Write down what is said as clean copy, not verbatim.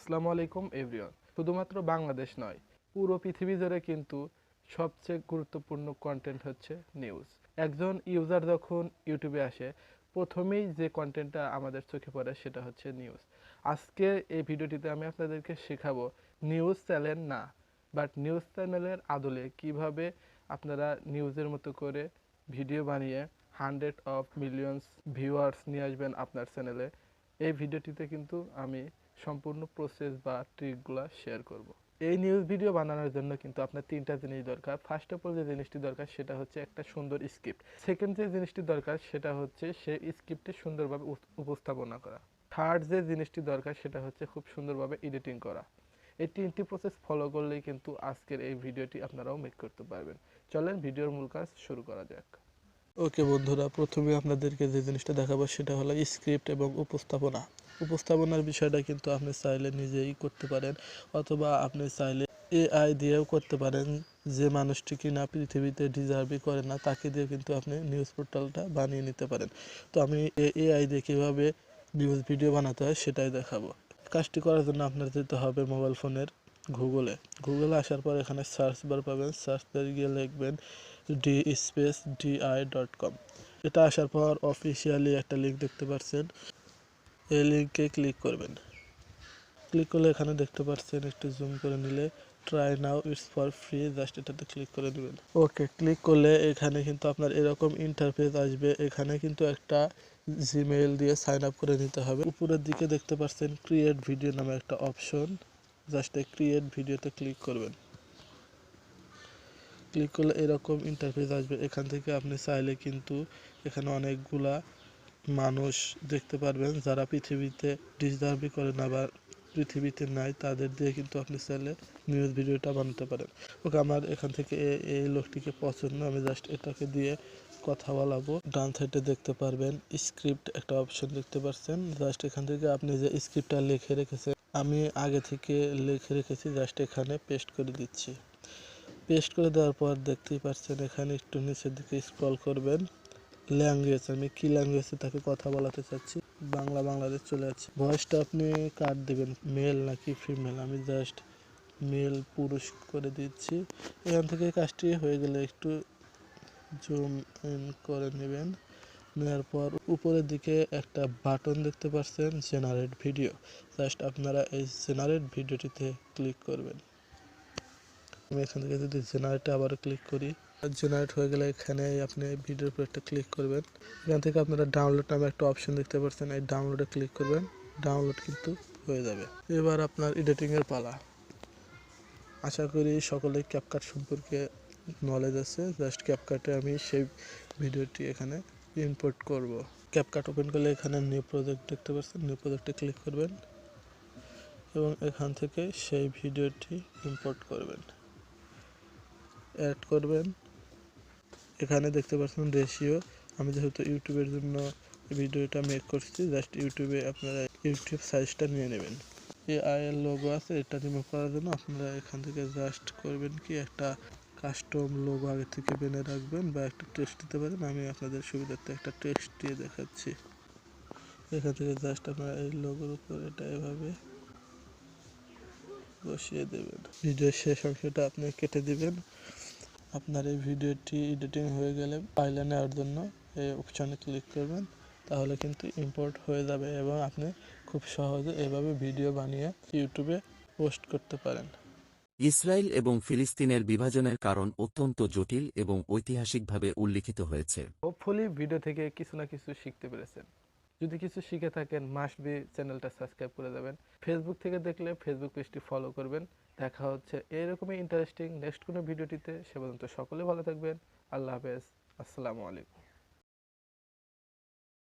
আসসালামু আলাইকুম এভরিওয়ান। শুধুমাত্র বাংলাদেশ নয়, পুরো পৃথিবী জুড়ে কিন্তু সবচেয়ে গুরুত্বপূর্ণ কন্টেন্ট হচ্ছে নিউজ। একজন ইউজার যখন ইউটিউবে আসে, প্রথমেই যে কন্টেন্টটা আমাদের চোখে পড়ে সেটা হচ্ছে নিউজ। আজকে এই ভিডিওটিতে আমি আপনাদেরকে শেখাবো নিউজ চ্যানেল না, বাট নিউজ চ্যানেলের আদলে কিভাবে আপনারা নিউজের মতো করে ভিডিও বানিয়ে হান্ড্রেড অফ মিলিয়নস ভিউয়ার্স নিয়ে আসবেন আপনার চ্যানেলে। এই ভিডিওটিতে কিন্তু আমি সম্পূর্ণ প্রসেস বা ট্রিকগুলো শেয়ার করব। এই নিউজ ভিডিও বানানোর জন্য কিন্তু আপনার তিনটা জিনিস দরকার। ফার্স্ট অফ অল যে জিনিসটি দরকার সেটা হচ্ছে একটা সুন্দর স্ক্রিপ্ট। সেকেন্ড যে জিনিসটি দরকার সেটা হচ্ছে সেই স্ক্রিপ্টে সুন্দরভাবে উপস্থাপনা করা। থার্ড যে জিনিসটি দরকার সেটা হচ্ছে খুব সুন্দরভাবে এডিটিং করা। এই তিনটি প্রসেস ফলো করলেই কিন্তু আজকের এই ভিডিওটি আপনারাও মেক করতে পারবেন। চলেন ভিডিওর মূল কাজ শুরু করা যাক। ওকে বন্ধুরা, প্রথমে আপনাদেরকে যে জিনিসটা দেখাবো সেটা হলো স্ক্রিপ্ট এবং উপস্থাপনার বিষয়টা কিন্তু আপনি চাইলে নিজেই করতে পারেন, অথবা আপনি চাইলে এআই দিয়েও করতে পারেন। যে মানুষটি কিনা পৃথিবীতে ডিজার্ভই করে না তাকে দিয়ে কিন্তু আপনি নিউজ পোর্টালটা বানিয়ে নিতে পারেন। তো আমি এআই দিয়ে কীভাবে নিউজ ভিডিও বানাতে হয় সেটাই দেখাবো। কাজটি করার জন্য আপনার যেতে হবে মোবাইল ফোনের গুগলে আসার পর এখানে সার্চ বার পাবেন। সার্চ বারে গিয়ে লিখবেন di.com। এটা আসার পর অফিসিয়ালি একটা লিঙ্ক দেখতে পাচ্ছেন, এই লিঙ্কে ক্লিক করবেন। ক্লিক করলে এখানে দেখতে পাচ্ছেন, একটু জুম করে নিলে try now it's for free, just এটাতে ক্লিক করে নেবেন। ওকে, ক্লিক করলে এখানে কিন্তু আপনার এরকম ইন্টারফেস আসবে। এখানে কিন্তু একটা জিমেইল দিয়ে সাইন আপ করে নিতে হবে। উপরের দিকে দেখতে পাচ্ছেন ক্রিয়েট ভিডিও নামে একটা অপশন, জাস্ট এই ক্রিয়েট ভিডিওতে ক্লিক করবেন। ক্লিক করলে এরকম ইন্টারফেস আসবে। এখান থেকে আপনি চাইলে কিন্তু এখানে অনেকগুলা মানুষ দেখতে পারবেন যারা পৃথিবীতে ডিজার্ভই করে না বা পৃথিবীতে নাই, তাদের দিয়ে কিন্তু আপনি চাইলে নিউজ ভিডিওটা বানাতে পারেন। ওকে, আমার এখান থেকে এই লোকটিকে পছন্দ, আমি জাস্ট এটাকে দিয়ে কথা বলাবো। ডান সাইডে দেখতে পারবেন স্ক্রিপ্ট একটা অপশন দেখতে পাচ্ছেন, জাস্ট এখান থেকে আপনি যে স্ক্রিপ্টটা লিখে রেখেছেন, আমি আগে থেকে লিখে রেখেছি, জাস্ট এখানে পেস্ট করে দিচ্ছি। পেস্ট করে দেওয়ার পর দেখতেই পাচ্ছেন এখানে একটু নিচের দিকে স্ক্রল করবেন। ল্যাঙ্গুয়েজ, আমি কি ল্যাঙ্গুয়েজে তাকে কথা বলাতে চাচ্ছি, বাংলাদেশ চলে যাচ্ছে। ভয়েসটা আপনি কাট দেবেন, মেল নাকি ফিমেল, আমি জাস্ট মেল পুরুষ করে দিচ্ছি। এখান থেকে কাজটি হয়ে গেলে একটু জুম ইন করে নেবেন। নেওয়ার পর উপরের দিকে একটা বাটন দেখতে পাচ্ছেন জেনারেট ভিডিও, জাস্ট আপনারা এই জেনারেট ভিডিওটিতে ক্লিক করবেন। আমি এখান থেকে যদি জেনারেটে আবার ক্লিক করি, জেনারেট হয়ে গেলে এখানে আপনি ভিডিওর উপর একটা ক্লিক করবেন। এখান থেকে আপনারা ডাউনলোড নামে একটা অপশন দেখতে পাচ্ছেন, এই ডাউনলোডে ক্লিক করবেন। ডাউনলোড কিন্তু হয়ে যাবে। এবার আপনার এডিটিংয়ের পালা। আশা করি সকলে ক্যাপকাট সম্পর্কে নলেজ আছে। জাস্ট ক্যাপকাটে আমি সেই ভিডিওটি এখানে ইম্পোর্ট করব। ক্যাপকাট ওপেন করলে এখানে নিউ প্রজেক্ট দেখতে পাচ্ছেন, নিউ প্রজেক্টে ক্লিক করবেন এবং এখান থেকে সেই ভিডিওটি ইম্পোর্ট করবেন, অ্যাড করবেন। এখানে দেখতে পাচ্ছেন রেশিও, আমি যেহেতু ইউটিউবের জন্য ভিডিওটা মেক করছি, জাস্ট ইউটিউবে আপনারা ইউটিউব সাইজটা নিয়ে নেবেন। এআই এর লোগো আছে, এটা রিমুভ করার জন্য আপনারা এখান থেকে জাস্ট করবেন কি, একটা কাস্টম লোগো আগে থেকে বেনে রাখবেন বা একটা টেক্সট দিতে পারেন। আমি আপনাদের সুবিধার্থে একটা টেক্সট দিয়ে দেখাচ্ছি। এখান থেকে জাস্ট আপনারা এই লোগোর উপর এটা এভাবে বসিয়ে দেবেন। ভিডিওর শেষ অংশটা আপনি কেটে দিবেন। আপনার এই ভিডিওটি এডিটিং হয়ে গেলে ফাইলে নেওয়ার জন্য এই অপশানে ক্লিক করবেন, তাহলে কিন্তু ইম্পোর্ট হয়ে যাবে এবং আপনি খুব সহজে এভাবে ভিডিও বানিয়ে ইউটিউবে পোস্ট করতে পারেন। ইসরায়েল এবং ফিলিস্তিনের বিভাজনের কারণ অত্যন্ত জটিল এবং ঐতিহাসিকভাবে উল্লিখিত হয়েছে। হোপফুলি ভিডিও থেকে কিছু না কিছু শিখতে পেরেছেন। যদি কিছু শিখে থাকেন, মাস্ট বি চ্যানেলটা সাবস্ক্রাইব করে দেবেন। ফেসবুক থেকে দেখলে ফেসবুক পেজটি ফলো করবেন। দেখা হচ্ছে এরকমই ইন্টারেস্টিং নেক্সট কোনো ভিডিওটিতে। সে পর্যন্ত সকলে ভালো থাকবেন। আল্লাহ হাফেজ, আসসালামু আলাইকুম।